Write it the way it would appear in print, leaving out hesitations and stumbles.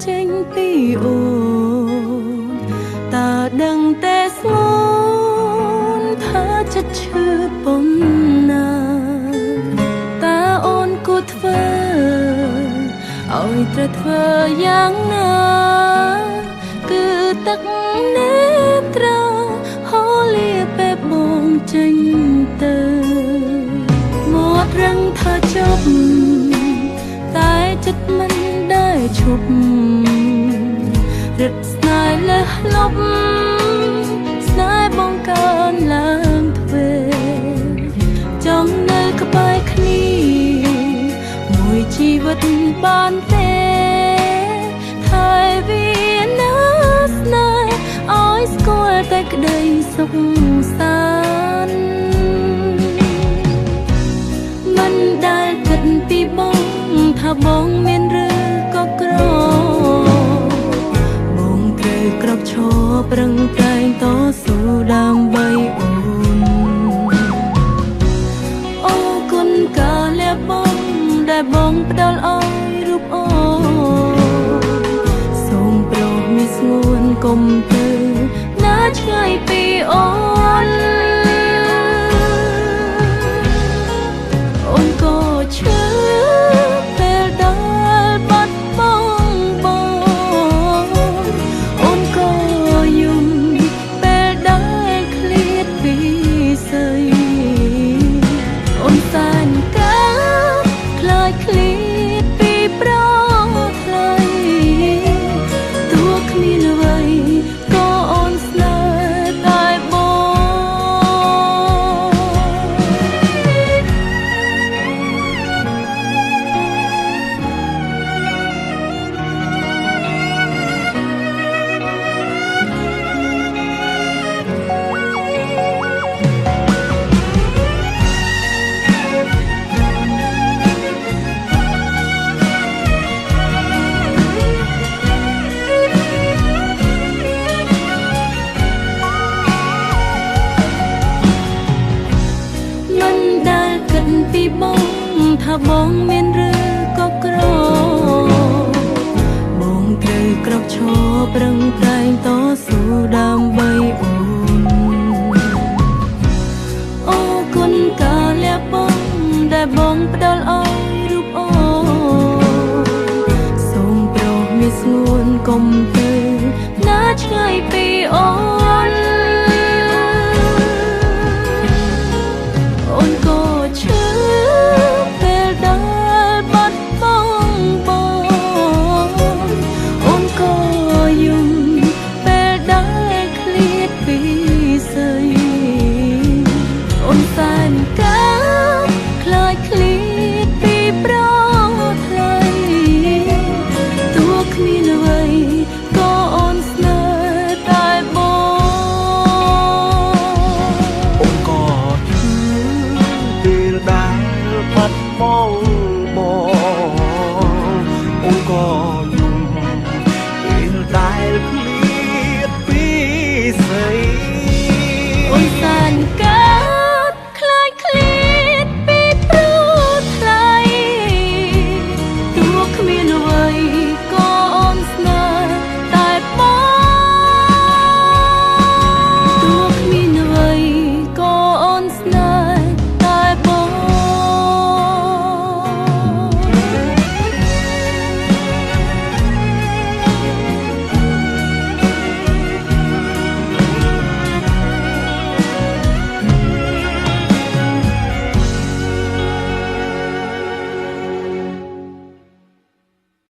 ចេញពីអូនតាដឹងតែស្ងួនថាចិត្តឈឺប៉ុណ្ណាតាអូនគួរធ្វើឲ្យត្រូវធ្វើយ៉ាងណាគឺទឹកនេត្រាហូរលាពេលបងចេញទៅមាត់រឹងថាចប់តែចិត្តមិនដែលឈប់រឹតស្នេហ៍លះលប់ស្នេហ៍បងកើនឡើងទ្វេចង់នៅក្បែរគ្នាមួយជីវិតបានទេហើយវាណាស្នេហ៍ឲ្យស្គាល់តែក្តីសុខសាន្តមិនដែលគិតពីបងថាបងមានឬក៏ក្របងត្រូវក្រោកឈរប្រឹងប្រែងតស៊ូដើម្បីអូនអូគុណកាលៈបងដែលបងផ្ដល់ឲ្យរូបអូនសូមប្រោសមានស្ងួនកុំទៅណាឆ្ងាយពីអូនអូនក៏ឈឺពេលដែលបាត់បង់បងអូនក៏យំពេលដែលឃ្លាតពីស្រីអូនសែនកាខ្លាចឃ្លាតពីប្រថ្លៃទោះគ្មានអ្វីក៏អូនស្នេហ៍តែបងពីបងថាបងមានឬក៏ក្របងត្រូវក្រោកឈរប្រឹងប្រែងតស៊ូដើម្បីអូនអូគុណកាលៈបងដែលបងផ្ដល់ឲ្យរូបអូនសូមប្រោសមានស្ងួនកុំ